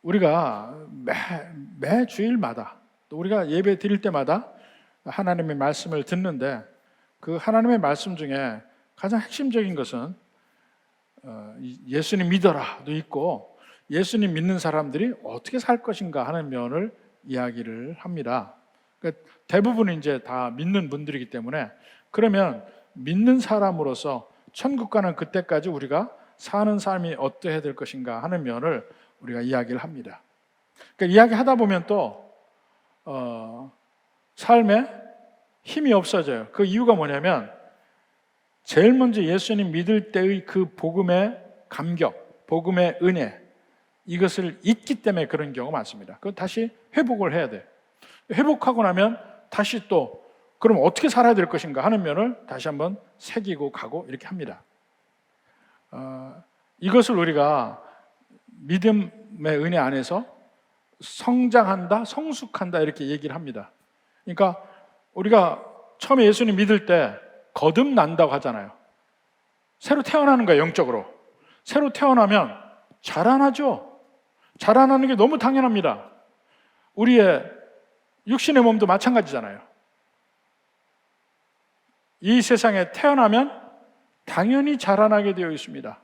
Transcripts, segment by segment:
우리가 매 주일마다 또 우리가 예배 드릴 때마다 하나님의 말씀을 듣는데 그 하나님의 말씀 중에 가장 핵심적인 것은 예수님 믿어라도 있고 예수님 믿는 사람들이 어떻게 살 것인가 하는 면을 이야기를 합니다. 그러니까 대부분 이제 다 믿는 분들이기 때문에 그러면 믿는 사람으로서 천국 가는 그때까지 우리가 사는 삶이 어떠해야 될 것인가 하는 면을 우리가 이야기를 합니다. 그러니까 이야기하다 보면 또 삶에 힘이 없어져요. 그 이유가 뭐냐면 제일 먼저 예수님 믿을 때의 그 복음의 감격, 복음의 은혜 이것을 잊기 때문에 그런 경우가 많습니다. 그건 다시 회복을 해야 돼. 회복하고 나면 다시 또 그럼 어떻게 살아야 될 것인가 하는 면을 다시 한번 새기고 가고 이렇게 합니다. 이것을 우리가 믿음의 은혜 안에서 성장한다, 성숙한다 이렇게 얘기를 합니다. 그러니까 우리가 처음에 예수님 믿을 때 거듭난다고 하잖아요. 새로 태어나는 거예요, 영적으로. 새로 태어나면 자라나죠. 자라나는 게 너무 당연합니다. 우리의 육신의 몸도 마찬가지잖아요. 이 세상에 태어나면 당연히 자라나게 되어 있습니다.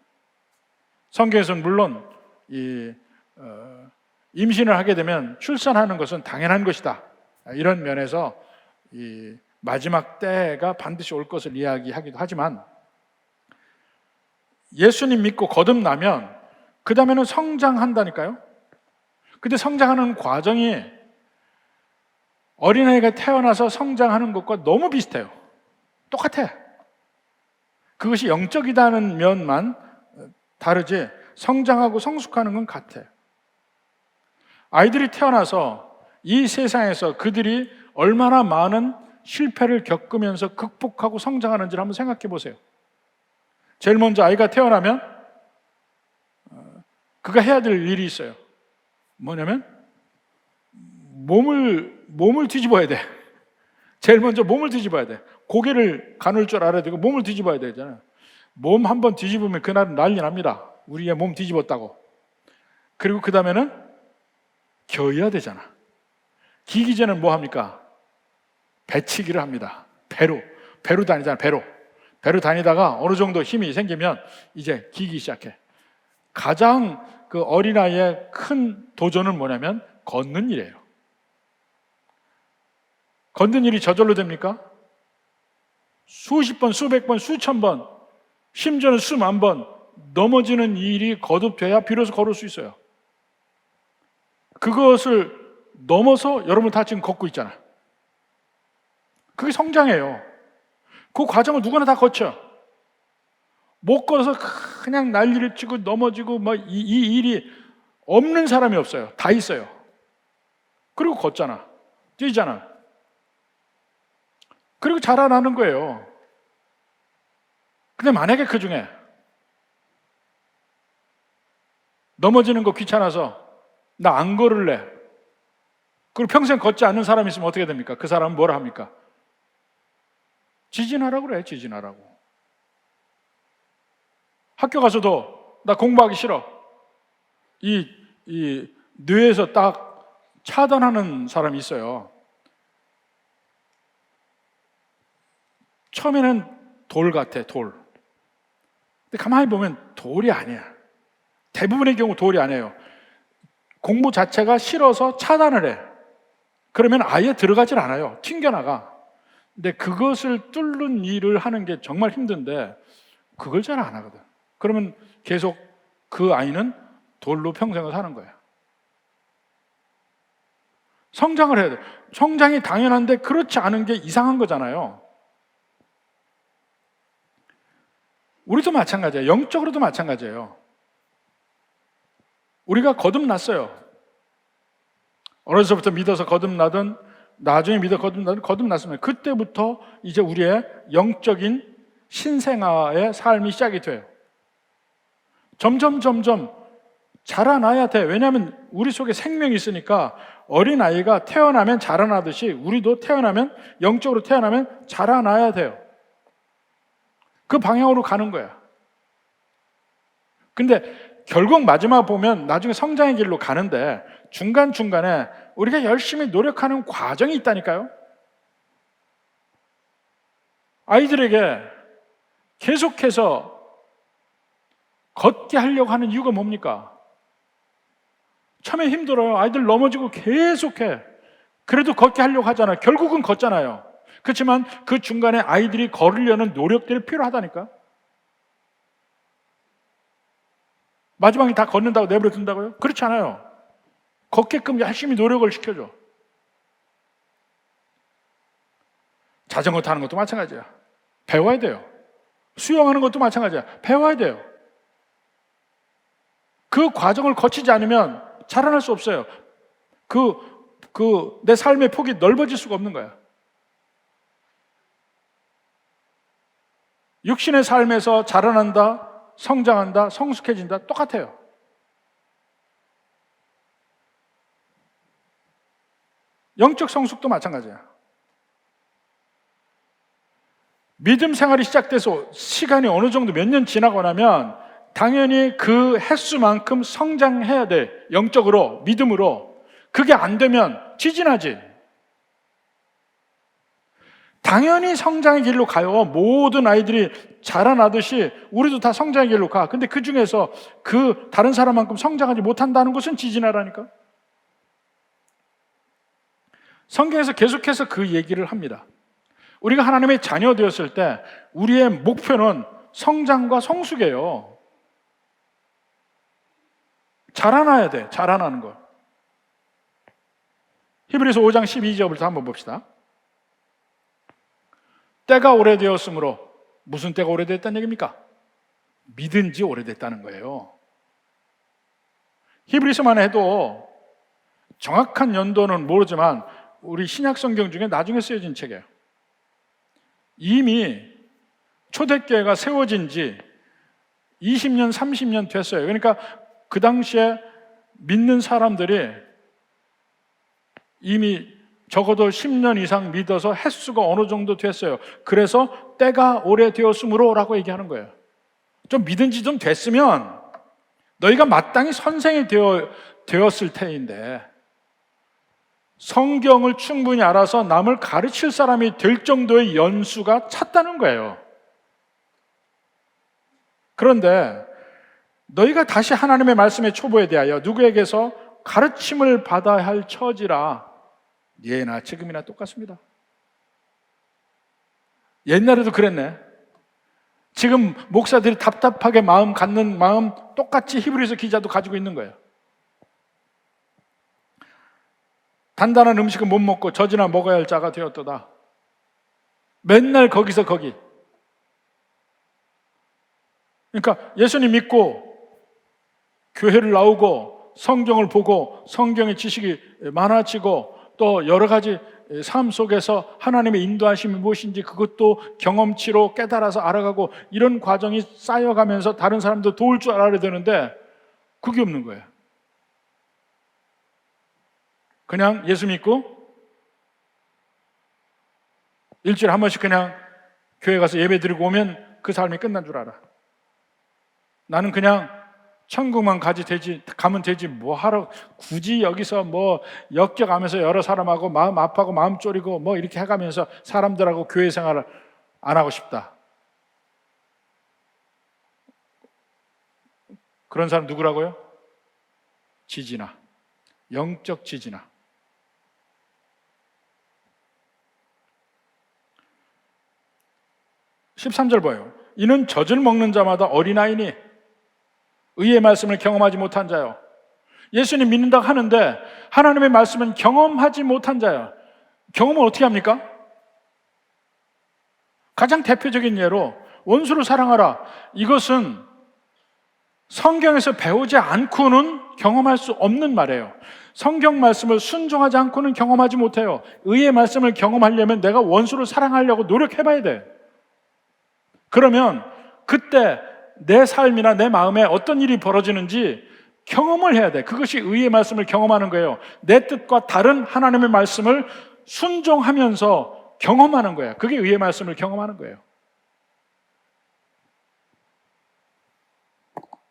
성경에서는 물론 임신을 하게 되면 출산하는 것은 당연한 것이다. 이런 면에서 이 마지막 때가 반드시 올 것을 이야기하기도 하지만 예수님 믿고 거듭나면 그 다음에는 성장한다니까요. 근데 성장하는 과정이 어린아이가 태어나서 성장하는 것과 너무 비슷해요. 똑같아. 그것이 영적이다는 면만 다르지 성장하고 성숙하는 건 같아. 아이들이 태어나서 이 세상에서 그들이 얼마나 많은 실패를 겪으면서 극복하고 성장하는지를 한번 생각해 보세요. 제일 먼저 아이가 태어나면 그가 해야 될 일이 있어요. 뭐냐면 몸을 뒤집어야 돼. 제일 먼저 몸을 뒤집어야 돼. 고개를 가눌 줄 알아야 되고 몸을 뒤집어야 되잖아요. 몸 한번 뒤집으면 그날은 난리 납니다. 우리의 몸 뒤집었다고. 그리고 그 다음에는 겨야 되잖아. 기기 전에는 뭐 합니까? 배치기를 합니다. 배로 다니잖아. 배로 다니다가 어느 정도 힘이 생기면 이제 기기 시작해. 가장 그 어린아이의 큰 도전은 뭐냐면 걷는 일이에요. 걷는 일이 저절로 됩니까? 수십 번, 수백 번, 수천 번, 심지어는 수만 번 넘어지는 일이 거듭돼야 비로소 걸을 수 있어요. 그것을 넘어서 여러분 다 지금 걷고 있잖아. 그게 성장이에요. 그 과정을 누구나 다 거쳐. 못 걸어서 그냥 난리를 치고 넘어지고 이 일이 없는 사람이 없어요. 다 있어요. 그리고 걷잖아. 뛰잖아. 그리고 자라나는 거예요. 근데 만약에 그 중에 넘어지는 거 귀찮아서 나 안 걸을래. 그리고 평생 걷지 않는 사람이 있으면 어떻게 됩니까? 그 사람은 뭐라 합니까? 지진하라고 그래. 지진하라고. 학교 가서도 나 공부하기 싫어. 이 뇌에서 딱 차단하는 사람이 있어요. 처음에는 돌 같아, 돌. 근데 가만히 보면 돌이 아니야. 대부분의 경우 돌이 아니에요. 공부 자체가 싫어서 차단을 해. 그러면 아예 들어가질 않아요. 튕겨나가. 근데 그것을 뚫는 일을 하는 게 정말 힘든데 그걸 잘 안 하거든. 그러면 계속 그 아이는 돌로 평생을 사는 거야. 성장을 해야 돼. 성장이 당연한데 그렇지 않은 게 이상한 거잖아요. 우리도 마찬가지예요. 영적으로도 마찬가지예요. 우리가 거듭났어요. 어려서부터 믿어서 거듭나든 나중에 믿어 거듭났으면 그때부터 이제 우리의 영적인 신생아의 삶이 시작이 돼요. 점점 자라나야 돼. 왜냐하면 우리 속에 생명이 있으니까 어린아이가 태어나면 자라나듯이 우리도 태어나면 영적으로 태어나면 자라나야 돼요. 그 방향으로 가는 거야. 근데 결국 마지막 보면 나중에 성장의 길로 가는데 중간중간에 우리가 열심히 노력하는 과정이 있다니까요. 아이들에게 계속해서 걷게 하려고 하는 이유가 뭡니까? 처음에 힘들어요. 아이들 넘어지고 계속해. 그래도 걷게 하려고 하잖아요. 결국은 걷잖아요. 그렇지만 그 중간에 아이들이 걸으려는 노력들이 필요하다니까. 마지막에 다 걷는다고 내버려 둔다고요? 그렇지 않아요. 걷게끔 열심히 노력을 시켜줘. 자전거 타는 것도 마찬가지야. 배워야 돼요. 수영하는 것도 마찬가지야. 배워야 돼요. 그 과정을 거치지 않으면 자라날 수 없어요. 내 삶의 폭이 넓어질 수가 없는 거야. 육신의 삶에서 자라난다, 성장한다, 성숙해진다, 똑같아요. 영적 성숙도 마찬가지야. 믿음 생활이 시작돼서 시간이 어느 정도 몇 년 지나고 나면 당연히 그 횟수만큼 성장해야 돼. 영적으로, 믿음으로. 그게 안 되면 지진하지. 당연히 성장의 길로 가요. 모든 아이들이 자라나듯이 우리도 다 성장의 길로 가. 근데 그 중에서 그 다른 사람만큼 성장하지 못한다는 것은 지진하라니까. 성경에서 계속해서 그 얘기를 합니다. 우리가 하나님의 자녀 되었을 때 우리의 목표는 성장과 성숙이에요. 자라나야 돼. 자라나는 거. 히브리서 5장 12절부터 한번 봅시다. 때가 오래되었으므로, 무슨 때가 오래됐다는 얘기입니까? 믿은 지 오래됐다는 거예요. 히브리서만 해도 정확한 연도는 모르지만 우리 신약 성경 중에 나중에 쓰여진 책이에요. 이미 초대교회가 세워진 지 20년, 30년 됐어요. 그러니까 그 당시에 믿는 사람들이 이미 적어도 10년 이상 믿어서 횟수가 어느 정도 됐어요. 그래서 때가 오래되었으므로 라고 얘기하는 거예요. 좀 믿은 지 좀 됐으면 너희가 마땅히 선생이 되었을 테인데 성경을 충분히 알아서 남을 가르칠 사람이 될 정도의 연수가 찼다는 거예요. 그런데 너희가 다시 하나님의 말씀의 초보에 대하여 누구에게서 가르침을 받아야 할 처지라. 예나 지금이나 똑같습니다. 옛날에도 그랬네. 지금 목사들이 답답하게 마음 갖는 마음 똑같이 히브리서 기자도 가지고 있는 거예요. 단단한 음식은 못 먹고 젖이나 먹어야 할 자가 되었도다. 맨날 거기서 거기. 그러니까 예수님 믿고 교회를 나오고 성경을 보고 성경의 지식이 많아지고 또 여러 가지 삶 속에서 하나님의 인도하심이 무엇인지 그것도 경험치로 깨달아서 알아가고 이런 과정이 쌓여가면서 다른 사람도 도울 줄 알아야 되는데 그게 없는 거예요. 그냥 예수 믿고 일주일에 한 번씩 그냥 교회 가서 예배 드리고 오면 그 삶이 끝난 줄 알아. 나는 그냥 천국만 가면 되지 뭐 하러 굳이 여기서 뭐 엮여가면서 여러 사람하고 마음 아파하고 마음 졸이고 뭐 이렇게 해가면서 사람들하고 교회 생활을 안 하고 싶다. 그런 사람 누구라고요? 지지나. 영적 지지나. 13절 봐요. 이는 젖을 먹는 자마다 어린아이니 의의 말씀을 경험하지 못한 자요. 예수님 믿는다고 하는데 하나님의 말씀은 경험하지 못한 자요. 경험을 어떻게 합니까? 가장 대표적인 예로 원수를 사랑하라. 이것은 성경에서 배우지 않고는 경험할 수 없는 말이에요. 성경 말씀을 순종하지 않고는 경험하지 못해요. 의의 말씀을 경험하려면 내가 원수를 사랑하려고 노력해봐야 돼. 그러면 그때 내 삶이나 내 마음에 어떤 일이 벌어지는지 경험을 해야 돼. 그것이 의의 말씀을 경험하는 거예요. 내 뜻과 다른 하나님의 말씀을 순종하면서 경험하는 거예요. 그게 의의 말씀을 경험하는 거예요.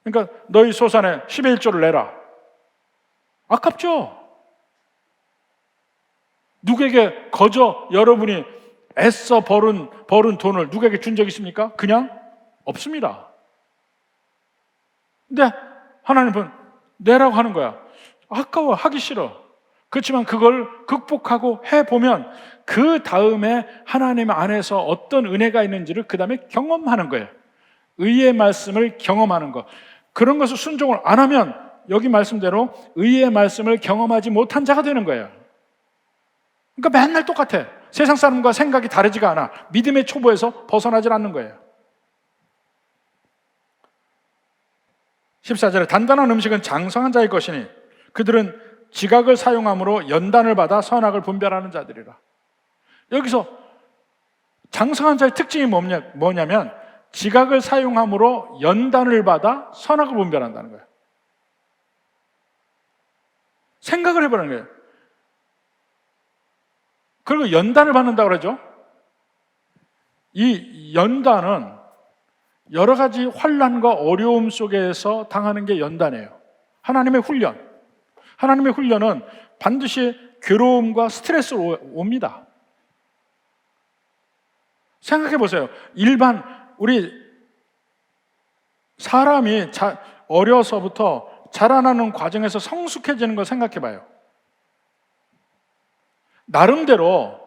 그러니까 너희 소산에 10의 1조를 내라. 아깝죠? 누구에게 거저 여러분이 애써 벌은 돈을 누구에게 준 적 있습니까? 그냥 없습니다. 근데 하나님은 내라고 하는 거야. 아까워, 하기 싫어. 그렇지만 그걸 극복하고 해보면 그 다음에 하나님 안에서 어떤 은혜가 있는지를 그 다음에 경험하는 거예요. 의의 말씀을 경험하는 것. 그런 것을 순종을 안 하면 여기 말씀대로 의의 말씀을 경험하지 못한 자가 되는 거예요. 그러니까 맨날 똑같아. 세상 사람과 생각이 다르지가 않아. 믿음의 초보에서 벗어나질 않는 거예요. 14절에 단단한 음식은 장성한 자의 것이니 그들은 지각을 사용함으로 연단을 받아 선악을 분별하는 자들이라. 여기서 장성한 자의 특징이 뭐냐면 지각을 사용함으로 연단을 받아 선악을 분별한다는 거예요. 생각을 해보는 거예요. 그리고 연단을 받는다고 그러죠. 이 연단은 여러 가지 환난과 어려움 속에서 당하는 게 연단이에요. 하나님의 훈련. 하나님의 훈련은 반드시 괴로움과 스트레스로 옵니다. 생각해 보세요. 일반 우리 사람이 어려서부터 자라나는 과정에서 성숙해지는 걸 생각해 봐요. 나름대로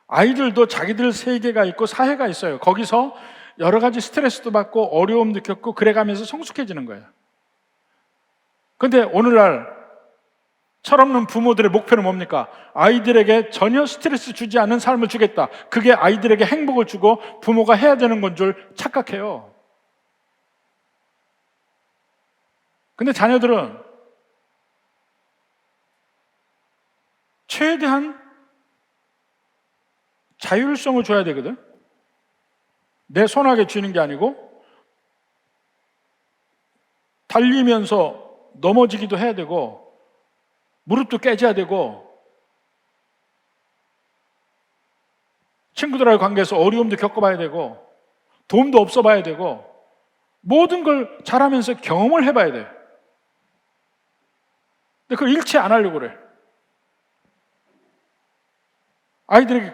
아이들도 자기들 세계가 있고 사회가 있어요. 거기서 여러 가지 스트레스도 받고 어려움도 겪고 그래가면서 성숙해지는 거예요. 그런데 오늘날 철없는 부모들의 목표는 뭡니까? 아이들에게 전혀 스트레스 주지 않는 삶을 주겠다. 그게 아이들에게 행복을 주고 부모가 해야 되는 건 줄 착각해요. 근데 자녀들은 최대한 자율성을 줘야 되거든. 내 손아귀에 쥐는 게 아니고 달리면서 넘어지기도 해야 되고 무릎도 깨져야 되고 친구들과의 관계에서 어려움도 겪어봐야 되고 도움도 없어 봐야 되고 모든 걸 잘하면서 경험을 해봐야 돼. 근데 그걸 일체 안 하려고 그래. 아이들에게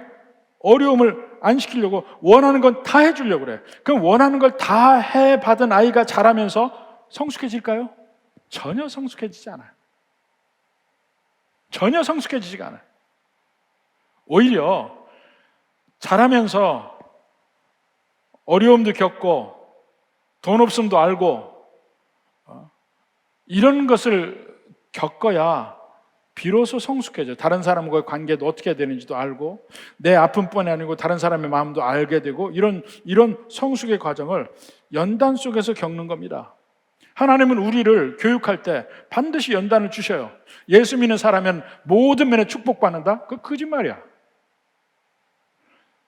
어려움을 안 시키려고 원하는 건 다 해주려고 그래. 그럼 원하는 걸 다 해받은 아이가 자라면서 성숙해질까요? 전혀 성숙해지지 않아요. 전혀 성숙해지지가 않아요. 오히려 자라면서 어려움도 겪고 돈 없음도 알고 이런 것을 겪어야 비로소 성숙해져. 다른 사람과의 관계도 어떻게 되는지도 알고 내 아픔뿐이 아니고 다른 사람의 마음도 알게 되고 이런 성숙의 과정을 연단 속에서 겪는 겁니다. 하나님은 우리를 교육할 때 반드시 연단을 주셔요. 예수 믿는 사람은 모든 면에 축복받는다? 그거 거짓말이야.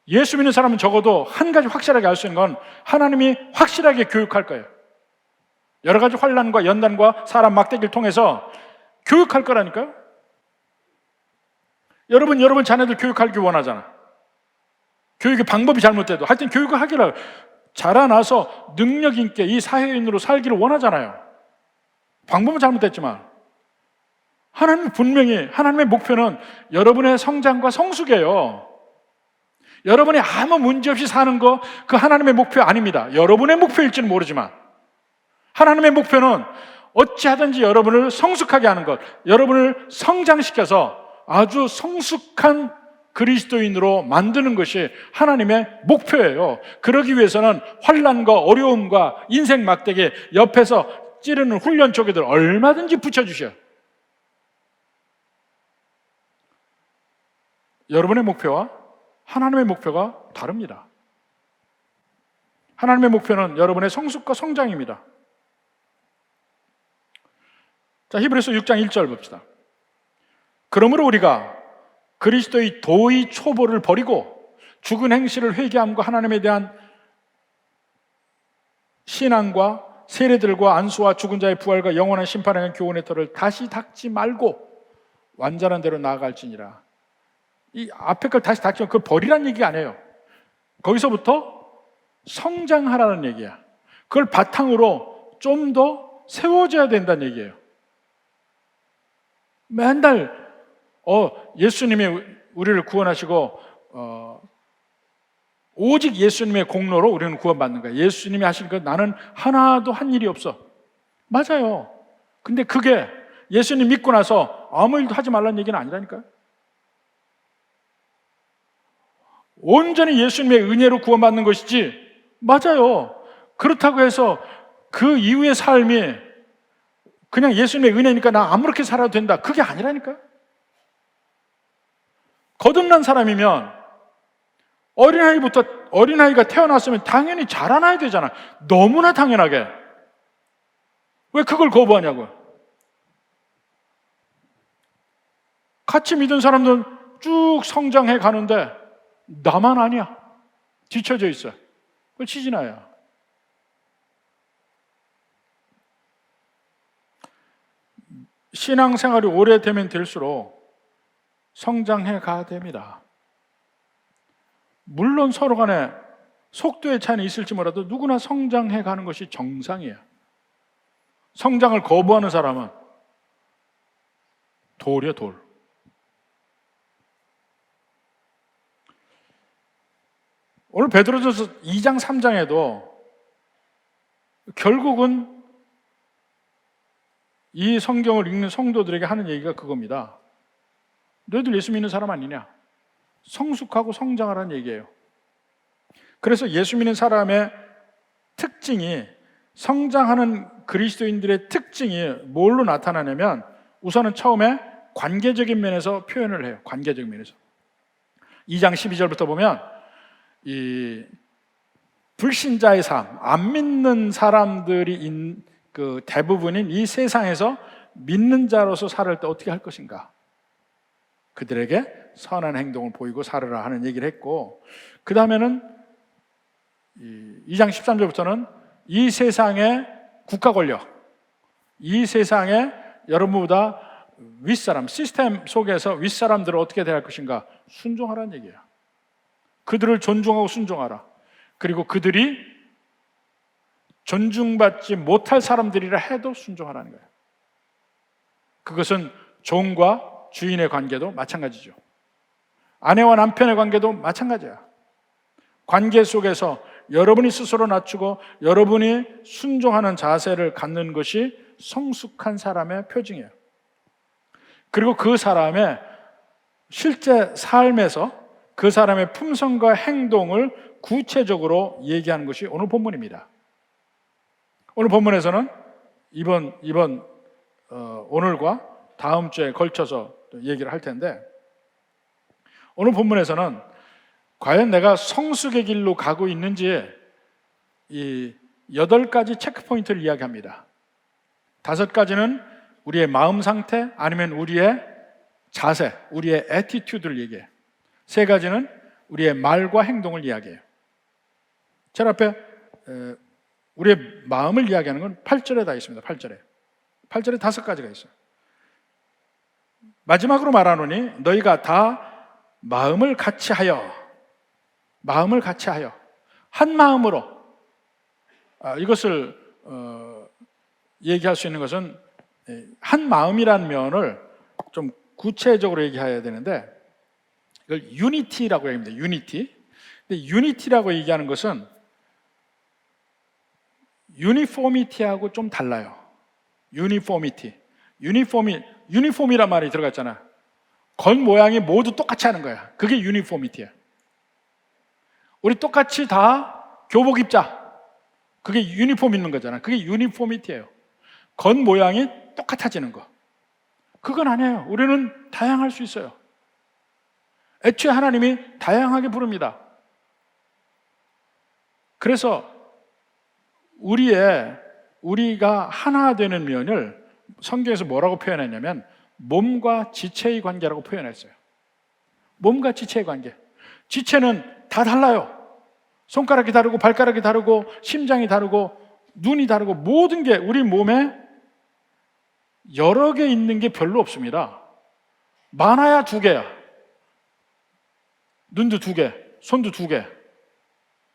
예수 믿는 사람은 적어도 한 가지 확실하게 알 수 있는 건 하나님이 확실하게 교육할 거예요. 여러 가지 환난과 연단과 사람 막대기를 통해서 교육할 거라니까요. 여러분 자녀들 교육하기 원하잖아. 교육의 방법이 잘못돼도 하여튼 교육을 하기를 자라나서 능력 있게 이 사회인으로 살기를 원하잖아요. 방법은 잘못됐지만 하나님은 분명히 하나님의 목표는 여러분의 성장과 성숙이에요. 여러분이 아무 문제 없이 사는 거 그 하나님의 목표 아닙니다. 여러분의 목표일지는 모르지만 하나님의 목표는 어찌하든지 여러분을 성숙하게 하는 것, 여러분을 성장시켜서 아주 성숙한 그리스도인으로 만드는 것이 하나님의 목표예요. 그러기 위해서는 환난과 어려움과 인생 막대기 옆에서 찌르는 훈련 조개들 얼마든지 붙여주셔요. 여러분의 목표와 하나님의 목표가 다릅니다. 하나님의 목표는 여러분의 성숙과 성장입니다. 자, 히브리서 6장 1절 봅시다. 그러므로 우리가 그리스도의 도의 초보를 버리고 죽은 행실을 회개함과 하나님에 대한 신앙과 세례들과 안수와 죽은 자의 부활과 영원한 심판에 대한 교훈의 터를 다시 닦지 말고 완전한 대로 나아갈지니라. 이 앞에 걸 다시 닦지 말고 그걸 버리라는 얘기가 아니에요. 거기서부터 성장하라는 얘기야. 그걸 바탕으로 좀 더 세워져야 된다는 얘기예요. 맨날 예수님이 우리를 구원하시고 오직 예수님의 공로로 우리는 구원받는 거예요. 예수님이 하신 것 나는 하나도 한 일이 없어. 맞아요. 근데 그게 예수님 믿고 나서 아무 일도 하지 말라는 얘기는 아니라니까요. 온전히 예수님의 은혜로 구원받는 것이지. 맞아요. 그렇다고 해서 그 이후의 삶이 그냥 예수님의 은혜니까 나 아무렇게 살아도 된다. 그게 아니라니까요. 거듭난 사람이면 어린아이가 태어났으면 당연히 자라나야 되잖아. 너무나 당연하게. 왜 그걸 거부하냐고요. 같이 믿은 사람들은 쭉 성장해 가는데 나만 아니야. 뒤처져 있어. 그걸 치지나야. 신앙생활이 오래되면 될수록 성장해 가야 됩니다. 물론 서로 간에 속도의 차이는 있을지 몰라도 누구나 성장해 가는 것이 정상이에요. 성장을 거부하는 사람은 돌이에요, 돌. 오늘 베드로전서 2장 3장에도 결국은 이 성경을 읽는 성도들에게 하는 얘기가 그겁니다. 너희들 예수 믿는 사람 아니냐? 성숙하고 성장하라는 얘기예요. 그래서 예수 믿는 사람의 특징이, 성장하는 그리스도인들의 특징이 뭘로 나타나냐면 우선은 처음에 관계적인 면에서 표현을 해요. 관계적인 면에서 2장 12절부터 보면 이 불신자의 삶, 안 믿는 사람들이 그 대부분인 이 세상에서 믿는 자로서 살을 때 어떻게 할 것인가, 그들에게 선한 행동을 보이고 살으라 하는 얘기를 했고, 그 다음에는 2장 13절부터는 이 세상의 국가 권력, 이 세상의 여러분보다 윗사람, 시스템 속에서 윗사람들을 어떻게 대할 것인가, 순종하라는 얘기예요. 그들을 존중하고 순종하라. 그리고 그들이 존중받지 못할 사람들이라 해도 순종하라는 거예요. 그것은 종과 주인의 관계도 마찬가지죠. 아내와 남편의 관계도 마찬가지야. 관계 속에서 여러분이 스스로 낮추고 여러분이 순종하는 자세를 갖는 것이 성숙한 사람의 표징이에요. 그리고 그 사람의 실제 삶에서 그 사람의 품성과 행동을 구체적으로 얘기하는 것이 오늘 본문입니다. 오늘 본문에서는 오늘과 다음 주에 걸쳐서 얘기를 할 텐데, 오늘 본문에서는 과연 내가 성숙의 길로 가고 있는지 이 8가지 체크포인트를 이야기합니다. 5가지는 우리의 마음 상태, 아니면 우리의 자세, 우리의 애티튜드를 얘기해요. 3가지는 우리의 말과 행동을 이야기해요. 제 앞에 우리의 마음을 이야기하는 건 8절에 다 있습니다. 8절에 5가지가 있어요. 마지막으로 말하노니 너희가 다 마음을 같이 하여 한 마음으로, 이것을 얘기할 수 있는 것은 한 마음이라는 면을 좀 구체적으로 얘기해야 되는데, 이걸 유니티라고 얘기합니다. 유니티. 근데 유니티라고 얘기하는 것은 유니포미티하고 좀 달라요. 유니폼이란 말이 들어갔잖아. 겉 모양이 모두 똑같이 하는 거야. 그게 유니포미티야. 우리 똑같이 다 교복 입자. 그게 유니폼 입는 거잖아. 그게 유니포미티예요. 겉 모양이 똑같아지는 거. 그건 아니에요. 우리는 다양할 수 있어요. 애초에 하나님이 다양하게 부릅니다. 그래서 우리가 하나 되는 면을 성경에서 뭐라고 표현했냐면 몸과 지체의 관계라고 표현했어요. 몸과 지체의 관계. 지체는 다 달라요. 손가락이 다르고 발가락이 다르고 심장이 다르고 눈이 다르고 모든 게 우리 몸에 여러 개 있는 게 별로 없습니다. 많아야 2개야. 눈도 2개, 손도 2개,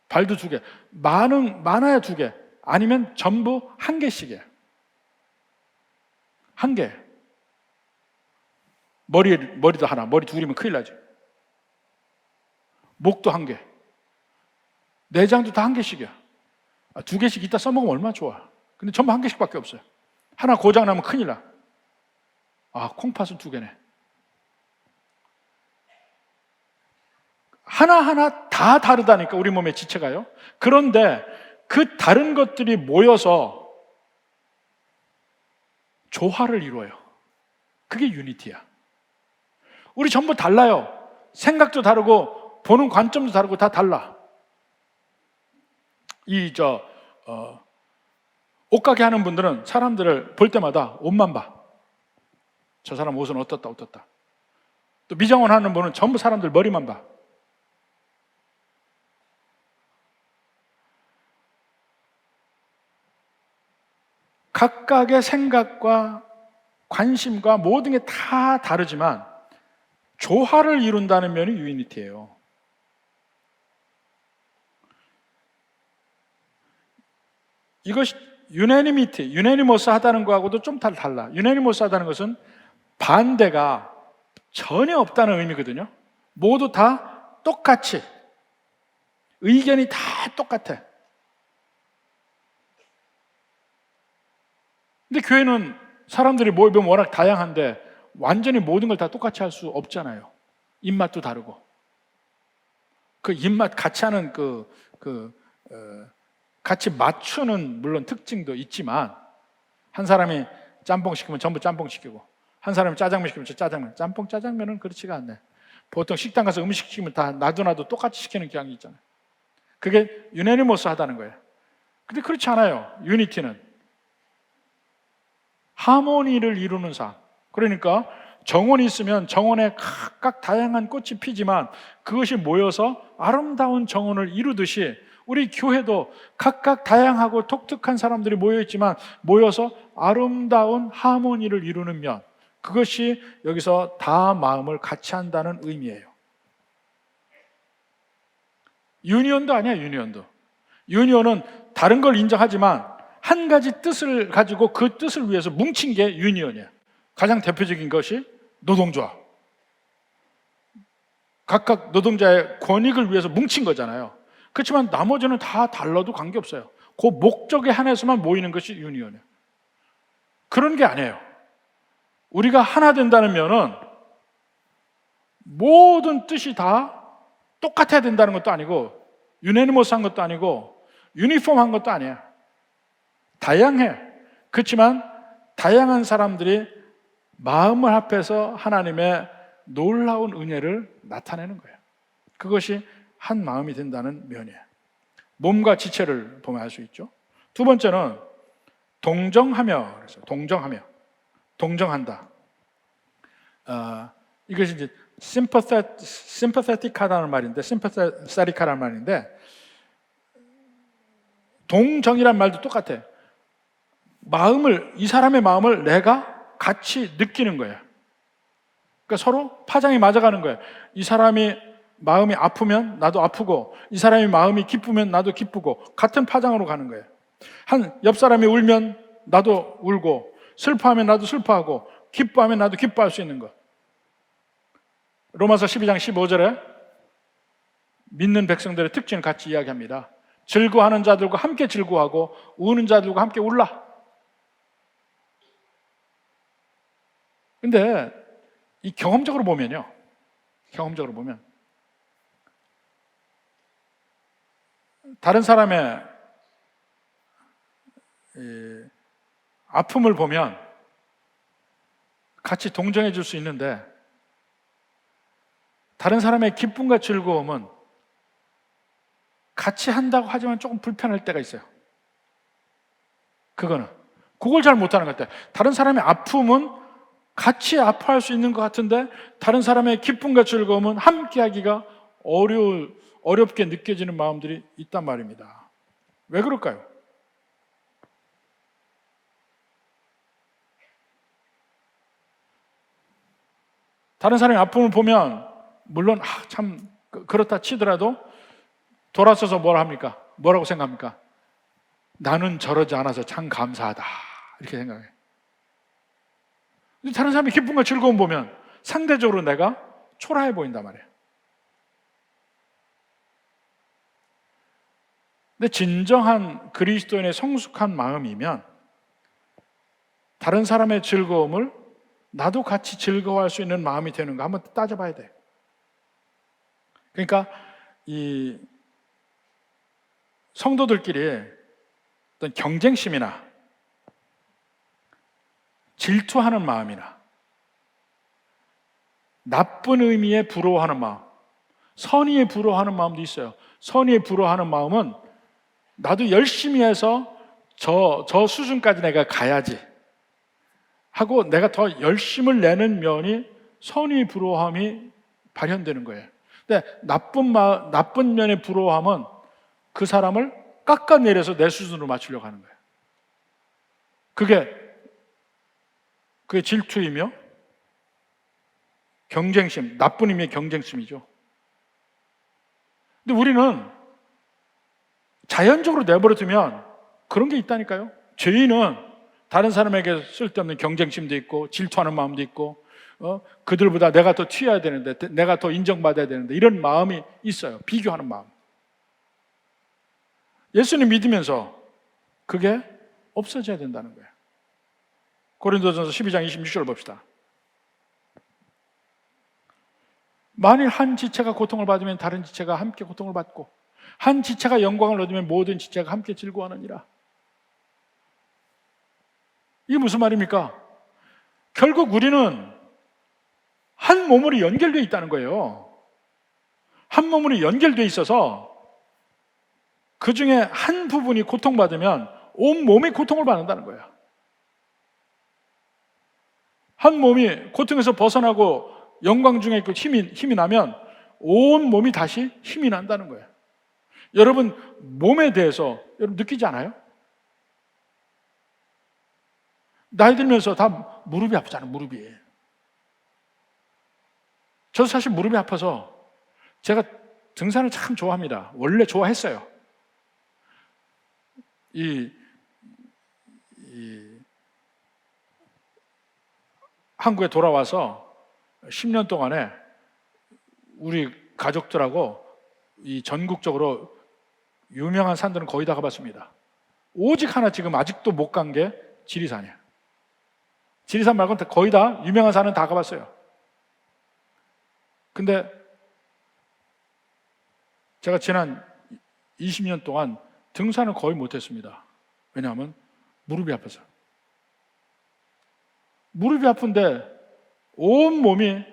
발도 2개. 많아야 2개. 아니면 전부 한 개씩이에요. 한 개. 머리도 하나, 머리 둘이면 큰일 나죠. 목도 한 개. 내장도 다 한 개씩이야. 두 개씩 이따 써먹으면 얼마나 좋아. 근데 전부 한 개씩밖에 없어요. 하나 고장나면 큰일 나. 콩팥은 두 개네. 하나하나 다 다르다니까, 우리 몸의 지체가요. 그런데 그 다른 것들이 모여서 조화를 이루어요. 그게 유니티야. 우리 전부 달라요. 생각도 다르고 보는 관점도 다르고 다 달라. 옷가게 하는 분들은 사람들을 볼 때마다 옷만 봐. 저 사람 옷은 어떻다. 또 미장원 하는 분은 전부 사람들 머리만 봐. 각각의 생각과 관심과 모든 게 다 다르지만 조화를 이룬다는 면이 유니티예요. 이것이 유네니머스 하다는 거하고도 좀 달라. 유네니머스 하다는 것은 반대가 전혀 없다는 의미거든요. 모두 다 똑같이, 의견이 다 똑같아. 근데 교회는 사람들이 모이면 워낙 다양한데 완전히 모든 걸 다 똑같이 할 수 없잖아요. 입맛도 다르고. 그 입맛 같이 하는 같이 맞추는 물론 특징도 있지만, 한 사람이 짬뽕 시키면 전부 짬뽕 시키고, 한 사람이 짜장면 시키면 짜장면. 짬뽕 짜장면은 그렇지가 않네. 보통 식당 가서 음식 시키면 다 나도 똑같이 시키는 경향이 있잖아요. 그게 유네니머스 하다는 거예요. 근데 그렇지 않아요. 유니티는 하모니를 이루는 삶. 그러니까 정원이 있으면 정원에 각각 다양한 꽃이 피지만 그것이 모여서 아름다운 정원을 이루듯이 우리 교회도 각각 다양하고 독특한 사람들이 모여있지만 모여서 아름다운 하모니를 이루는 면, 그것이 여기서 다 마음을 같이 한다는 의미예요. 유니온도 아니야. 유니온은 다른 걸 인정하지만 한 가지 뜻을 가지고 그 뜻을 위해서 뭉친 게 유니온이에요. 가장 대표적인 것이 노동조합. 각각 노동자의 권익을 위해서 뭉친 거잖아요. 그렇지만 나머지는 다 달라도 관계없어요. 그 목적에 한해서만 모이는 것이 유니온이에요. 그런 게 아니에요. 우리가 하나 된다는 면은 모든 뜻이 다 똑같아야 된다는 것도 아니고, 유네니머스한 것도 아니고, 유니폼한 것도 아니에요. 다양해. 그렇지만 다양한 사람들이 마음을 합해서 하나님의 놀라운 은혜를 나타내는 거예요. 그것이 한 마음이 된다는 면이에요. 몸과 지체를 보면 알 수 있죠. 두 번째는 동정하며, 그래서 동정한다. 이것이 이제 sympathetic하다는 말인데, sympathetic하다는 말인데, 동정이란 말도 똑같아요. 이 사람의 마음을 내가 같이 느끼는 거예요. 그러니까 서로 파장이 맞아가는 거예요. 이 사람이 마음이 아프면 나도 아프고, 이 사람이 마음이 기쁘면 나도 기쁘고, 같은 파장으로 가는 거예요. 옆 사람이 울면 나도 울고, 슬퍼하면 나도 슬퍼하고, 기뻐하면 나도 기뻐할 수 있는 것. 로마서 12장 15절에 믿는 백성들의 특징을 같이 이야기합니다. 즐거워하는 자들과 함께 즐거워하고 우는 자들과 함께 울라. 근데 이 경험적으로 보면 다른 사람의 아픔을 보면 같이 동정해 줄 수 있는데, 다른 사람의 기쁨과 즐거움은 같이 한다고 하지만 조금 불편할 때가 있어요. 그걸 잘 못하는 것 같아요. 다른 사람의 아픔은 같이 아파할 수 있는 것 같은데, 다른 사람의 기쁨과 즐거움은 함께하기가 어렵게 느껴지는 마음들이 있단 말입니다. 왜 그럴까요? 다른 사람의 아픔을 보면 물론 참 그렇다 치더라도 돌아서서 뭐라고 생각합니까? 나는 저러지 않아서 참 감사하다 이렇게 생각해. 다른 사람이 기쁨과 즐거움 보면 상대적으로 내가 초라해 보인단 말이에요. 근데 진정한 그리스도인의 성숙한 마음이면 다른 사람의 즐거움을 나도 같이 즐거워할 수 있는 마음이 되는가 한번 따져봐야 돼. 그러니까 이 성도들끼리 어떤 경쟁심이나 질투하는 마음이나 나쁜 의미의 부러워하는 마음, 선의의 부러워하는 마음도 있어요. 선의의 부러워하는 마음은 나도 열심히 해서 저 수준까지 내가 가야지 하고 내가 더 열심을 내는 면이 선의의 부러워함이 발현되는 거예요. 근데 나쁜 면의 부러워함은 그 사람을 깎아내려서 내 수준으로 맞추려고 하는 거예요. 그게 질투이며 경쟁심, 나쁜 의미의 경쟁심이죠. 근데 우리는 자연적으로 내버려 두면 그런 게 있다니까요. 죄인은 다른 사람에게 쓸데없는 경쟁심도 있고 질투하는 마음도 있고 그들보다 내가 더 튀어야 되는데 내가 더 인정받아야 되는데 이런 마음이 있어요. 비교하는 마음. 예수님 믿으면서 그게 없어져야 된다는 거예요. 고린도전서 12장 26절 봅시다. 만일 한 지체가 고통을 받으면 다른 지체가 함께 고통을 받고 한 지체가 영광을 얻으면 모든 지체가 함께 즐거워하느니라. 이게 무슨 말입니까? 결국 우리는 한 몸으로 연결되어 있다는 거예요. 한 몸으로 연결되어 있어서 그 중에 한 부분이 고통받으면 온 몸이 고통을 받는다는 거예요. 한 몸이 고통에서 벗어나고 영광 중에 있고 힘이 나면 온 몸이 다시 힘이 난다는 거예요. 여러분 몸에 대해서 여러분 느끼지 않아요? 나이 들면서 다 무릎이 아프잖아요. 무릎이. 저도 사실 무릎이 아파서 제가 등산을 참 좋아합니다. 원래 좋아했어요. 한국에 돌아와서 10년 동안에 우리 가족들하고 이 전국적으로 유명한 산들은 거의 다 가봤습니다. 오직 하나 지금 아직도 못 간 게 지리산이에요. 지리산 말고는 거의 다 유명한 산은 다 가봤어요. 근데 제가 지난 20년 동안 등산을 거의 못했습니다. 왜냐하면 무릎이 아파서. 무릎이 아픈데 온 몸이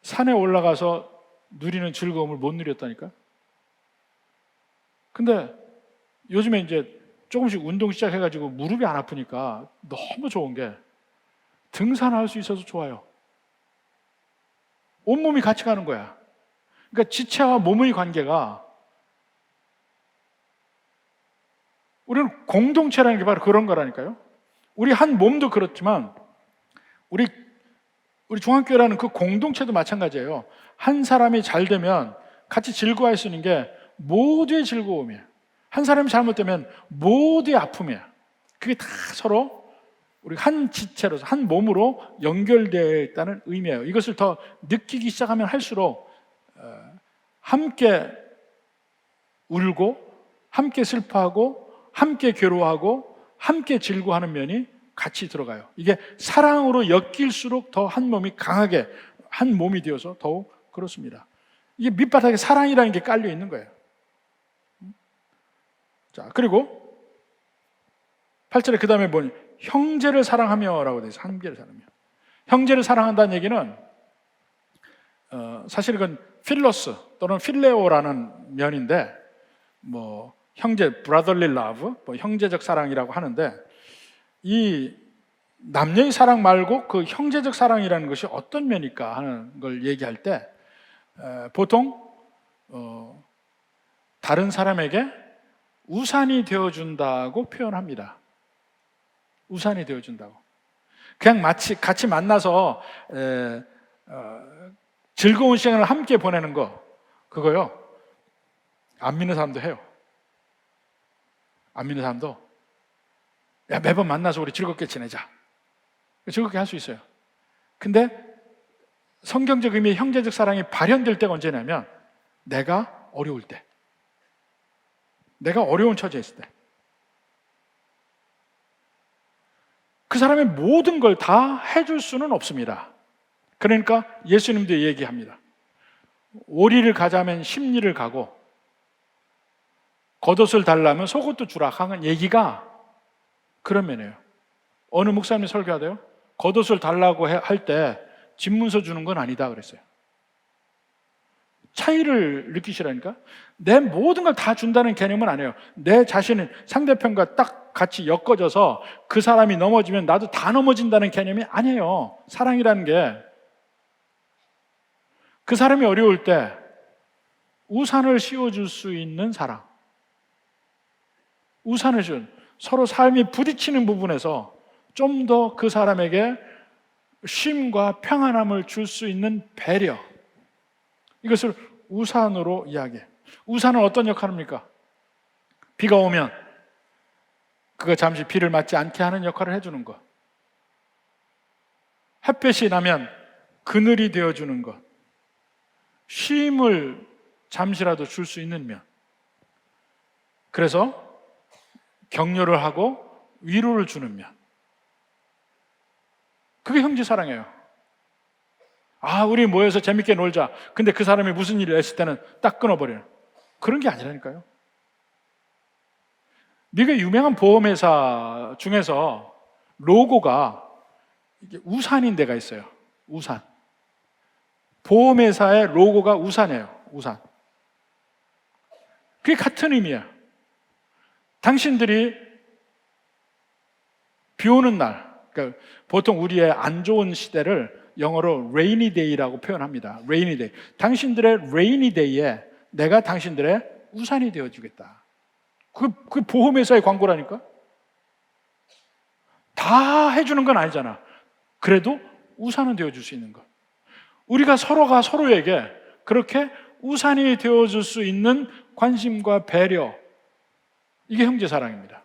산에 올라가서 누리는 즐거움을 못 누렸다니까. 근데 요즘에 이제 조금씩 운동 시작해가지고 무릎이 안 아프니까 너무 좋은 게 등산할 수 있어서 좋아요. 온몸이 같이 가는 거야. 그러니까 지체와 몸의 관계가 우리는 공동체라는 게 바로 그런 거라니까요. 우리 한 몸도 그렇지만 우리 중앙교회라는 그 공동체도 마찬가지예요. 한 사람이 잘 되면 같이 즐거워할 수 있는 게 모두의 즐거움이에요. 한 사람이 잘못되면 모두의 아픔이에요. 그게 다 서로 우리 한 지체로서 한 몸으로 연결되어 있다는 의미예요. 이것을 더 느끼기 시작하면 할수록 함께 울고 함께 슬퍼하고 함께 괴로워하고 함께 즐거워하는 면이 같이 들어가요. 이게 사랑으로 엮일수록 더 한 몸이 강하게 한 몸이 되어서 더욱 그렇습니다. 이게 밑바닥에 사랑이라는 게 깔려 있는 거예요. 자, 그리고 8절에 그 다음에 뭐니? 형제를 사랑하며 라고 되어 있어요. 형제를 사랑하며. 형제를 사랑한다는 얘기는 사실 이건 필로스 또는 필레오라는 면인데 뭐 형제, brotherly love, 뭐 형제적 사랑이라고 하는데 이 남녀의 사랑 말고 그 형제적 사랑이라는 것이 어떤 면일까 하는 걸 얘기할 때 보통 다른 사람에게 우산이 되어준다고 표현합니다. 우산이 되어준다고. 그냥 마치 같이 만나서 즐거운 시간을 함께 보내는 거 그거요. 안 믿는 사람도 해요. 안 믿는 사람도 야, 매번 만나서 우리 즐겁게 지내자. 즐겁게 할 수 있어요. 근데 성경적 의미의 형제적 사랑이 발현될 때가 언제냐면 내가 어려울 때, 내가 어려운 처지에 있을 때, 그 사람의 모든 걸 다 해줄 수는 없습니다. 그러니까 예수님도 얘기합니다. 오리를 가자면 십리를 가고 겉옷을 달라면 속옷도 주라 하는 얘기가 그런 면이에요. 어느 목사님이 설교하대요. 겉옷을 달라고 할 때 집문서 주는 건 아니다 그랬어요. 차이를 느끼시라니까. 내 모든 걸 다 준다는 개념은 아니에요. 내 자신은 상대편과 딱 같이 엮어져서 그 사람이 넘어지면 나도 다 넘어진다는 개념이 아니에요. 사랑이라는 게 그 사람이 어려울 때 우산을 씌워줄 수 있는 사랑, 우산을 준 서로 삶이 부딪히는 부분에서 좀 더 그 사람에게 쉼과 평안함을 줄 수 있는 배려, 이것을 우산으로 이야기해. 우산은 어떤 역할을 합니까? 비가 오면 그가 잠시 비를 맞지 않게 하는 역할을 해주는 것, 햇볕이 나면 그늘이 되어주는 것, 쉼을 잠시라도 줄 수 있는 면, 그래서 격려를 하고 위로를 주는 면, 그게 형제 사랑이에요. 아, 우리 모여서 재밌게 놀자. 근데 그 사람이 무슨 일을 했을 때는 딱 끊어버려요. 그런 게 아니라니까요. 미국의 유명한 보험회사 중에서 로고가 우산인 데가 있어요. 우산. 보험회사의 로고가 우산이에요. 우산. 그게 같은 의미예요. 당신들이 비 오는 날, 그러니까 보통 우리의 안 좋은 시대를 영어로 rainy day라고 표현합니다. rainy day. 당신들의 rainy day에 내가 당신들의 우산이 되어주겠다. 그 보험회사의 광고라니까? 다 해주는 건 아니잖아. 그래도 우산은 되어줄 수 있는 것. 우리가 서로가 서로에게 그렇게 우산이 되어줄 수 있는 관심과 배려, 이게 형제사랑입니다.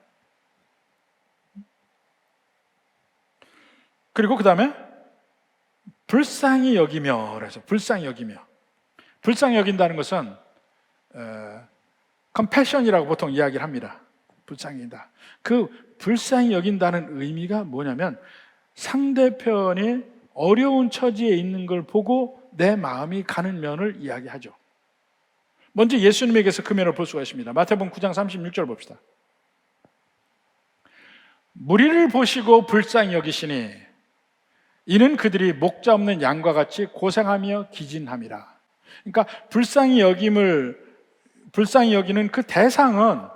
그리고 그 다음에 불쌍히 여기며, 그래서 불쌍히 여기며. 불쌍히 여긴다는 것은 compassion이라고 보통 이야기를 합니다. 불쌍히 여긴다. 그 불쌍히 여긴다는 의미가 뭐냐면 상대편이 어려운 처지에 있는 걸 보고 내 마음이 가는 면을 이야기하죠. 먼저 예수님에게서 그 면을 볼 수가 있습니다. 마태복음 9장 36절 봅시다. 무리를 보시고 불쌍히 여기시니 이는 그들이 목자 없는 양과 같이 고생하며 기진함이라. 그러니까 불쌍히 여기는 그 대상은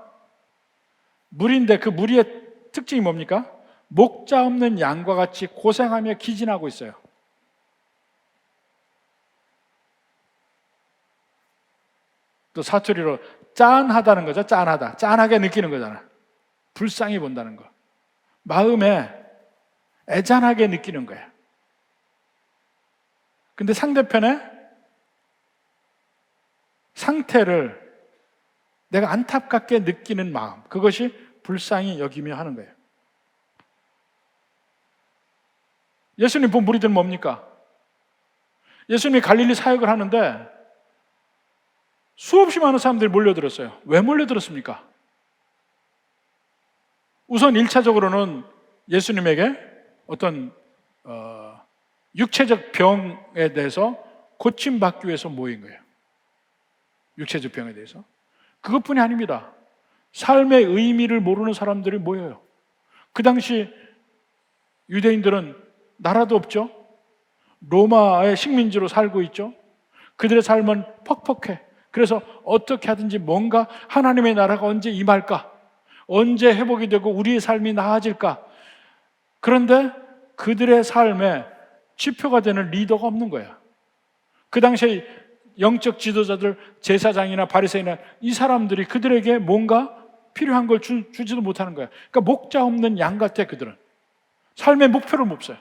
무리인데 그 무리의 특징이 뭡니까? 목자 없는 양과 같이 고생하며 기진하고 있어요. 또 사투리로 짠하다는 거죠. 짠하다. 짠하게 느끼는 거잖아. 불쌍히 본다는 거. 마음에 애잔하게 느끼는 거야. 근데 상대편의 상태를 내가 안타깝게 느끼는 마음, 그것이 불쌍히 여기며 하는 거예요. 예수님 본 무리들은 뭡니까? 예수님이 갈릴리 사역을 하는데 수없이 많은 사람들이 몰려들었어요. 왜 몰려들었습니까? 우선 1차적으로는 예수님에게 어떤 육체적 병에 대해서 고침받기 위해서 모인 거예요. 육체적 병에 대해서. 그것뿐이 아닙니다. 삶의 의미를 모르는 사람들이 모여요. 그 당시 유대인들은 나라도 없죠. 로마의 식민지로 살고 있죠. 그들의 삶은 퍽퍽해. 그래서 어떻게 하든지 뭔가 하나님의 나라가 언제 임할까? 언제 회복이 되고 우리의 삶이 나아질까? 그런데 그들의 삶에 지표가 되는 리더가 없는 거야. 그 당시에 영적 지도자들, 제사장이나 바리새인이나 이 사람들이 그들에게 뭔가 필요한 걸 주지도 못하는 거야. 그러니까 목자 없는 양 같아. 그들은 삶의 목표를 못 써요.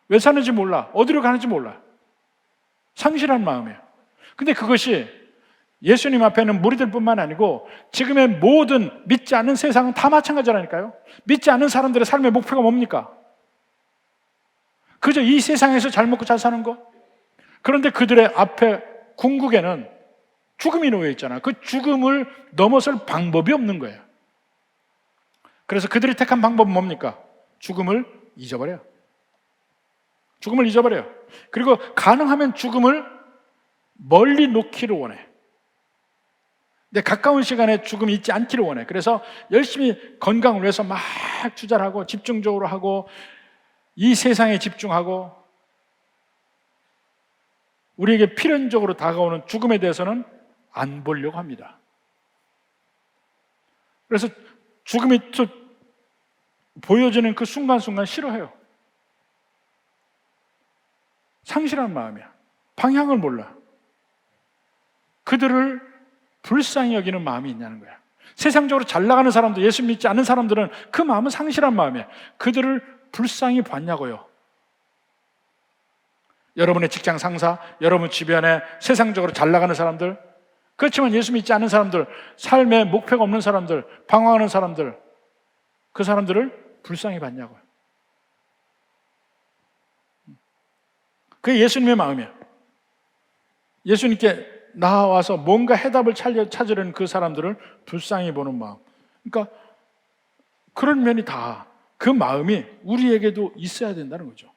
왜 사는지 몰라. 어디로 가는지 몰라. 상실한 마음이에요. 근데 그것이 예수님 앞에는 무리들뿐만 아니고 지금의 모든 믿지 않는 세상은 다 마찬가지라니까요. 믿지 않는 사람들의 삶의 목표가 뭡니까? 그저 이 세상에서 잘 먹고 잘 사는 거? 그런데 그들의 앞에 궁극에는 죽음이 놓여 있잖아. 그 죽음을 넘어설 방법이 없는 거예요. 그래서 그들이 택한 방법은 뭡니까? 죽음을 잊어버려요. 죽음을 잊어버려요. 그리고 가능하면 죽음을 멀리 놓기를 원해. 근데 가까운 시간에 죽음이 있지 않기를 원해. 그래서 열심히 건강을 위해서 막 투자를 하고 집중적으로 하고 이 세상에 집중하고 우리에게 필연적으로 다가오는 죽음에 대해서는 안 보려고 합니다. 그래서 죽음이 보여지는 그 순간순간 싫어해요. 상실한 마음이야. 방향을 몰라. 그들을 불쌍히 여기는 마음이 있냐는 거야. 세상적으로 잘 나가는 사람들, 예수 믿지 않는 사람들은 그 마음은 상실한 마음이야. 그들을 불쌍히 봤냐고요. 여러분의 직장 상사, 여러분 주변에 세상적으로 잘 나가는 사람들, 그렇지만 예수 믿지 않는 사람들, 삶에 목표가 없는 사람들, 방황하는 사람들, 그 사람들을 불쌍히 봤냐고요. 그게 예수님의 마음이야. 예수님께 나와서 뭔가 해답을 찾으려는 그 사람들을 불쌍히 보는 마음. 그러니까 그런 면이 다 그 마음이 우리에게도 있어야 된다는 거죠.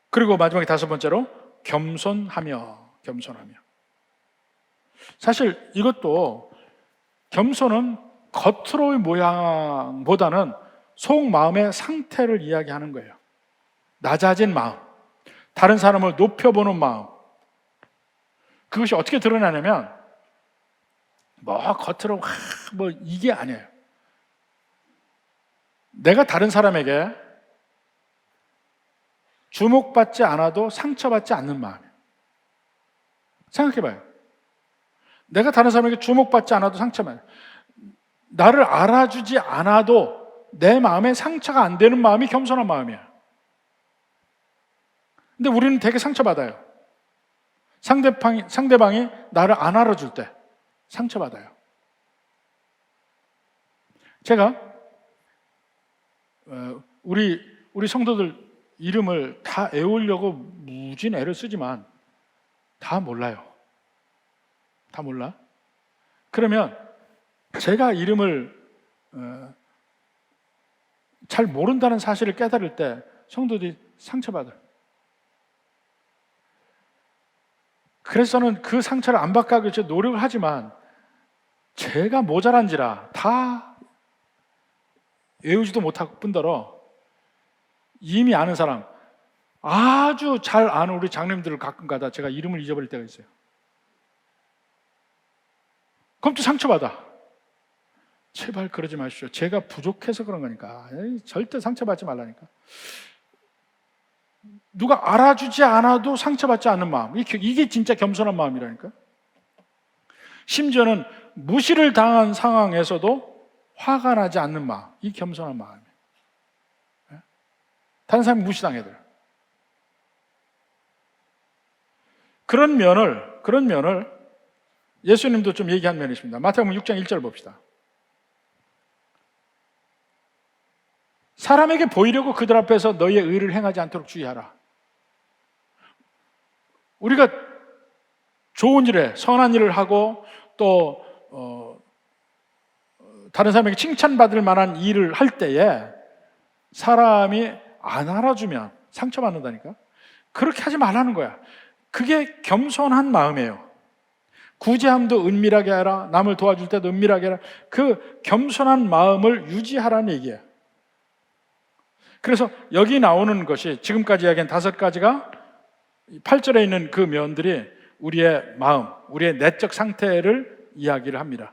그리고 마지막에 다섯 번째로 겸손하며. 사실 이것도 겸손은 겉으로의 모양보다는 속마음의 상태를 이야기하는 거예요. 낮아진 마음, 다른 사람을 높여보는 마음. 그것이 어떻게 드러나냐면 겉으로 이게 아니에요. 내가 다른 사람에게 주목받지 않아도 상처받지 않는 마음이에요. 생각해봐요. 내가 다른 사람에게 주목받지 않아도 상처받아요. 나를 알아주지 않아도 내 마음에 상처가 안 되는 마음이 겸손한 마음이에요. 근데 우리는 되게 상처받아요. 상대방이 나를 안 알아줄 때 상처받아요. 제가 우리 성도들 이름을 다 외우려고 무진 애를 쓰지만 다 몰라요. 다 몰라. 그러면 제가 이름을 잘 모른다는 사실을 깨달을 때 성도들이 상처받아요. 그래서는 그 상처를 안 받기 위해서 노력을 하지만 제가 모자란지라 다 외우지도 못할 뿐더러 이미 아는 사람, 아주 잘 아는 우리 장로님들을 가끔 가다 제가 이름을 잊어버릴 때가 있어요. 그럼 또 상처받아. 제발 그러지 마십시오. 제가 부족해서 그런 거니까. 절대 상처받지 말라니까. 누가 알아주지 않아도 상처받지 않는 마음, 이게 진짜 겸손한 마음이라니까. 심지어는 무시를 당한 상황에서도 화가 나지 않는 마음, 이 겸손한 마음이에요. 다른 사람이 무시당해도 그런 면을 예수님도 좀 얘기한 면이 있습니다. 마태복음 6장 1절 봅시다. 사람에게 보이려고 그들 앞에서 너희의 의를 행하지 않도록 주의하라. 우리가 좋은 일에 선한 일을 하고 또 다른 사람에게 칭찬받을 만한 일을 할 때에 사람이 안 알아주면 상처받는다니까. 그렇게 하지 말라는 거야. 그게 겸손한 마음이에요. 구제함도 은밀하게 하라. 남을 도와줄 때도 은밀하게 하라. 그 겸손한 마음을 유지하라는 얘기예요. 그래서 여기 나오는 것이 지금까지 이야기한 5가지가 8절에 있는 그 면들이 우리의 마음, 우리의 내적 상태를 이야기를 합니다.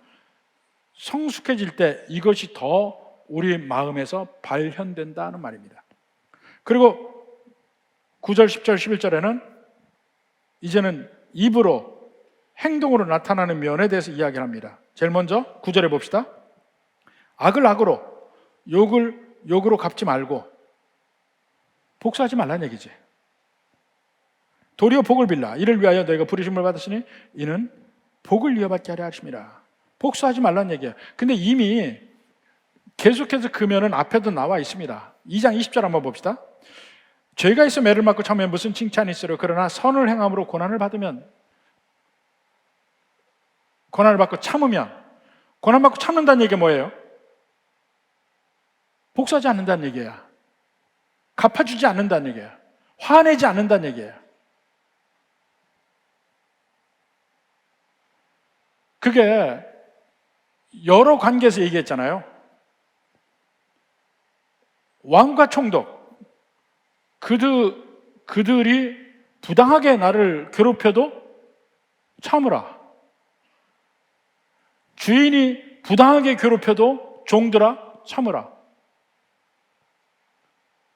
성숙해질 때 이것이 더 우리 마음에서 발현된다는 말입니다. 그리고 9절, 10절, 11절에는 이제는 입으로, 행동으로 나타나는 면에 대해서 이야기를 합니다. 제일 먼저 9절에 봅시다. 악을 악으로, 욕을 욕으로 갚지 말고 복수하지 말라는 얘기지. 도리어 복을 빌라. 이를 위하여 너희가 부르심을 받았으니 이는 복을 이어받게 하려 하십니다. 복수하지 말라는 얘기예요. 근데 이미 계속해서 금연은 앞에도 나와 있습니다. 2장 20절 한번 봅시다. 죄가 있어 매를 맞고 참으면 무슨 칭찬이 있으려. 그러나 선을 행함으로 고난을 받으면, 고난을 받고 참으면, 고난 받고 참는다는 얘기가 뭐예요? 복수하지 않는다는 얘기예요. 갚아주지 않는다는 얘기예요. 화내지 않는다는 얘기예요. 그게 여러 관계에서 얘기했잖아요. 왕과 총독, 그들이 부당하게 나를 괴롭혀도 참으라. 주인이 부당하게 괴롭혀도 종들아 참으라.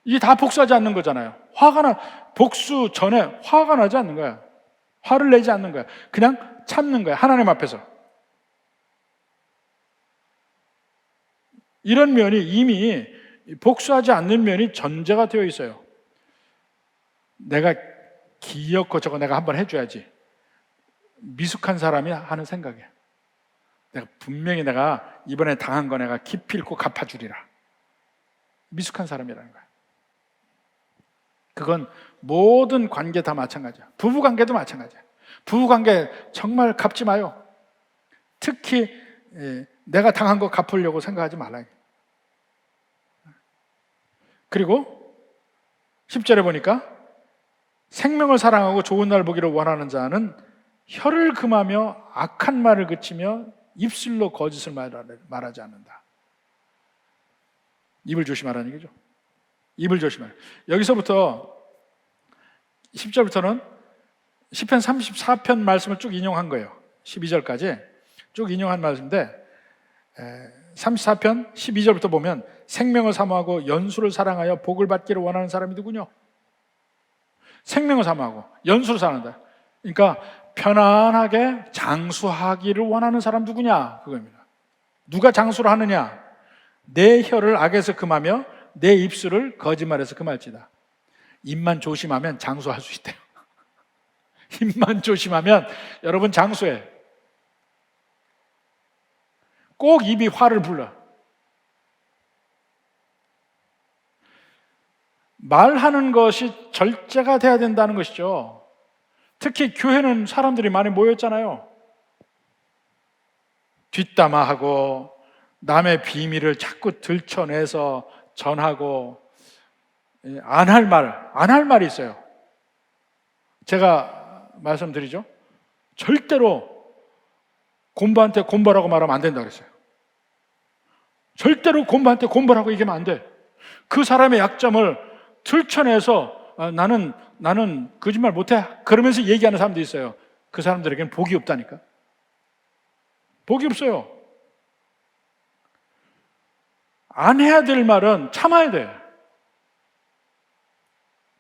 이게 다 복수하지 않는 거잖아요. 복수 전에 화가 나지 않는 거야. 화를 내지 않는 거야. 그냥 참는 거야. 하나님 앞에서. 이런 면이 이미 복수하지 않는 면이 전제가 되어 있어요. 내가 기어코 저거 내가 한번 해줘야지. 미숙한 사람이 하는 생각이야. 분명히 내가 이번에 당한 거 내가 기필코 갚아주리라. 미숙한 사람이라는 거야. 그건 모든 관계 다 마찬가지야. 부부관계도 마찬가지야. 부부관계 정말 갚지 마요. 특히 내가 당한 거 갚으려고 생각하지 말라. 그리고 10절에 보니까 생명을 사랑하고 좋은 날 보기를 원하는 자는 혀를 금하며 악한 말을 그치며 입술로 거짓을 말하지 않는다. 입을 조심하라는 얘기죠. 입을 조심하라. 여기서부터 10절부터는 시편 34편 말씀을 쭉 인용한 거예요. 12절까지 쭉 인용한 말씀인데 34편 12절부터 보면 생명을 사모하고 연수를 사랑하여 복을 받기를 원하는 사람이 누구냐? 생명을 사모하고 연수를 사랑한다. 그러니까 편안하게 장수하기를 원하는 사람 누구냐? 그겁니다. 누가 장수를 하느냐? 내 혀를 악에서 금하며 내 입술을 거짓말에서 금할지다. 입만 조심하면 장수할 수 있대요. 입만 조심하면 여러분 장수해. 꼭 입이 화를 불러. 말하는 것이 절제가 돼야 된다는 것이죠. 특히 교회는 사람들이 많이 모였잖아요. 뒷담화하고 남의 비밀을 자꾸 들춰내서 전하고 안 할 말이 있어요. 제가 말씀드리죠. 절대로 곰보한테 곰보라고 말하면 안 된다고 그랬어요. 절대로 곰보한테 곰보라고 얘기하면 안 돼. 그 사람의 약점을 들춰내서 나는 거짓말 못해 그러면서 얘기하는 사람도 있어요. 그 사람들에게는 복이 없다니까. 복이 없어요. 안 해야 될 말은 참아야 돼.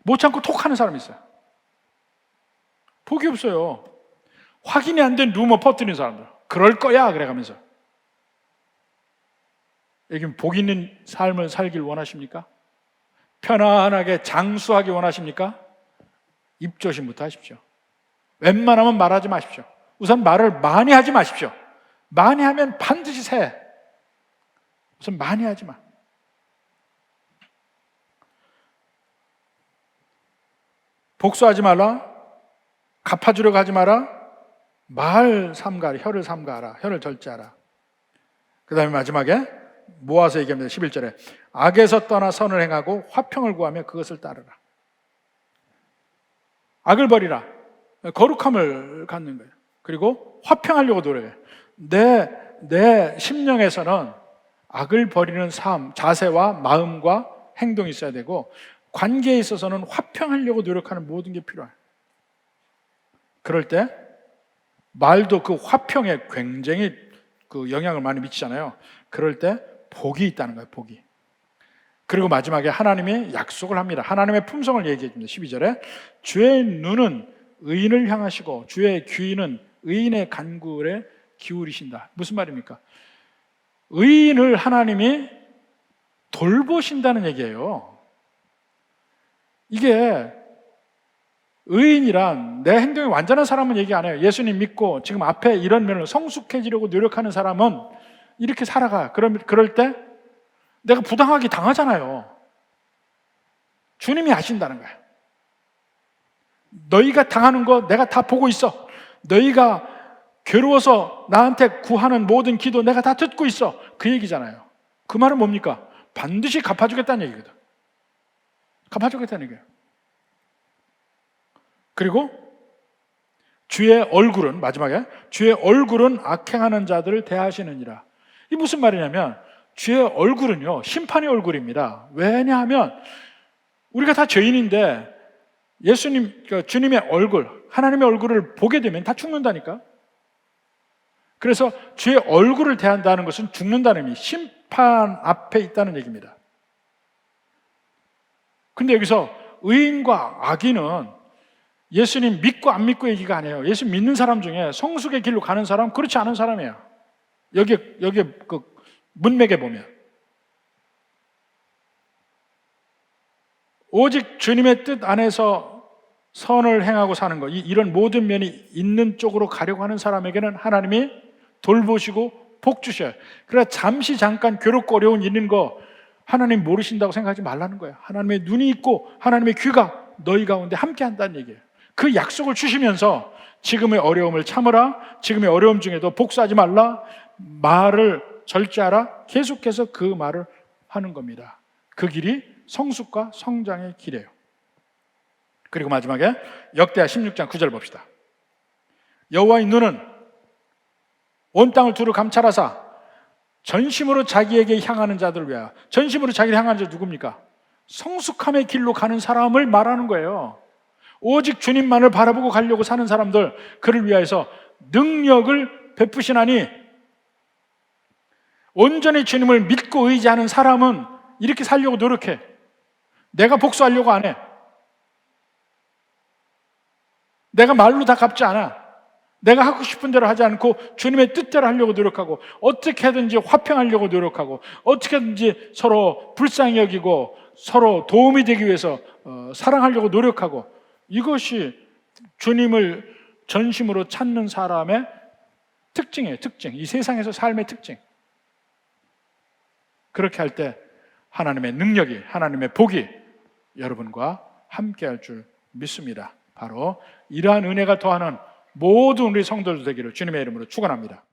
못 참고 톡하는 사람이 있어요. 복이 없어요. 확인이 안 된 루머 퍼뜨리는 사람들. 그럴 거야 그래가면서. 여기 복 있는 삶을 살길 원하십니까? 편안하게 장수하기 원하십니까? 입 조심부터 하십시오. 웬만하면 말하지 마십시오. 우선 말을 많이 하지 마십시오. 많이 하면 반드시 새. 우선 많이 하지 마. 복수하지 말라. 갚아주려고 하지 마라. 말 삼가라. 혀를 삼가라. 혀를 절제하라. 그 다음에 마지막에 모아서 얘기합니다. 11절에 악에서 떠나 선을 행하고 화평을 구하며 그것을 따르라. 악을 버리라. 거룩함을 갖는 거예요. 그리고 화평하려고 노력해. 내 심령에서는 악을 버리는 삶, 자세와 마음과 행동이 있어야 되고 관계에 있어서는 화평하려고 노력하는 모든 게 필요해요. 그럴 때 말도 그 화평에 굉장히 그 영향을 많이 미치잖아요. 그럴 때 복이 있다는 거예요. 복이. 그리고 마지막에 하나님이 약속을 합니다. 하나님의 품성을 얘기해 줍니다. 12절에 주의 눈은 의인을 향하시고 주의 귀는 의인의 간구에 기울이신다. 무슨 말입니까? 의인을 하나님이 돌보신다는 얘기예요. 이게 의인이란 내 행동이 완전한 사람은 얘기 안 해요. 예수님 믿고 지금 앞에 이런 면을 성숙해지려고 노력하는 사람은 이렇게 살아가. 그럴 때 내가 부당하게 당하잖아요. 주님이 아신다는 거야. 너희가 당하는 거 내가 다 보고 있어. 너희가 괴로워서 나한테 구하는 모든 기도 내가 다 듣고 있어. 그 얘기잖아요. 그 말은 뭡니까? 반드시 갚아주겠다는 얘기거든. 갚아주겠다는 얘기예요. 그리고 주의 얼굴은, 마지막에 주의 얼굴은 악행하는 자들을 대하시느니라. 이 무슨 말이냐면 주의 얼굴은요, 심판의 얼굴입니다. 왜냐하면 우리가 다 죄인인데 예수님, 그러니까 주님의 얼굴, 하나님의 얼굴을 보게 되면 다 죽는다니까. 그래서 주의 얼굴을 대한다는 것은 죽는다는 의미, 심판 앞에 있다는 얘기입니다. 근데 여기서 의인과 악인은 예수님 믿고 안 믿고 얘기가 아니에요. 예수 믿는 사람 중에 성숙의 길로 가는 사람, 그렇지 않은 사람이에요. 여기 그 문맥에 보면 오직 주님의 뜻 안에서 선을 행하고 사는 것, 이런 모든 면이 있는 쪽으로 가려고 하는 사람에게는 하나님이 돌보시고 복 주셔요. 그러나 잠시 잠깐 괴롭고 어려운 일인 거 하나님 모르신다고 생각하지 말라는 거예요. 하나님의 눈이 있고 하나님의 귀가 너희 가운데 함께 한다는 얘기예요. 그 약속을 주시면서 지금의 어려움을 참으라, 지금의 어려움 중에도 복수하지 말라, 말을 절제하라, 계속해서 그 말을 하는 겁니다. 그 길이 성숙과 성장의 길이에요. 그리고 마지막에 역대하 16장 9절 봅시다. 여호와의 눈은 온 땅을 두루 감찰하사 전심으로 자기에게 향하는 자들을 위하여. 전심으로 자기를 향하는 자 누굽니까? 성숙함의 길로 가는 사람을 말하는 거예요. 오직 주님만을 바라보고 가려고 사는 사람들, 그를 위하여서 능력을 베푸시나니, 온전히 주님을 믿고 의지하는 사람은 이렇게 살려고 노력해. 내가 복수하려고 안 해. 내가 말로 다 갚지 않아. 내가 하고 싶은 대로 하지 않고 주님의 뜻대로 하려고 노력하고, 어떻게든지 화평하려고 노력하고, 어떻게든지 서로 불쌍히 여기고 서로 도움이 되기 위해서 사랑하려고 노력하고, 이것이 주님을 전심으로 찾는 사람의 특징이에요. 특징. 이 세상에서 삶의 특징. 그렇게 할 때 하나님의 능력이, 하나님의 복이 여러분과 함께 할 줄 믿습니다. 바로 이러한 은혜가 더하는 모든 우리 성도들 되기를 주님의 이름으로 축원합니다.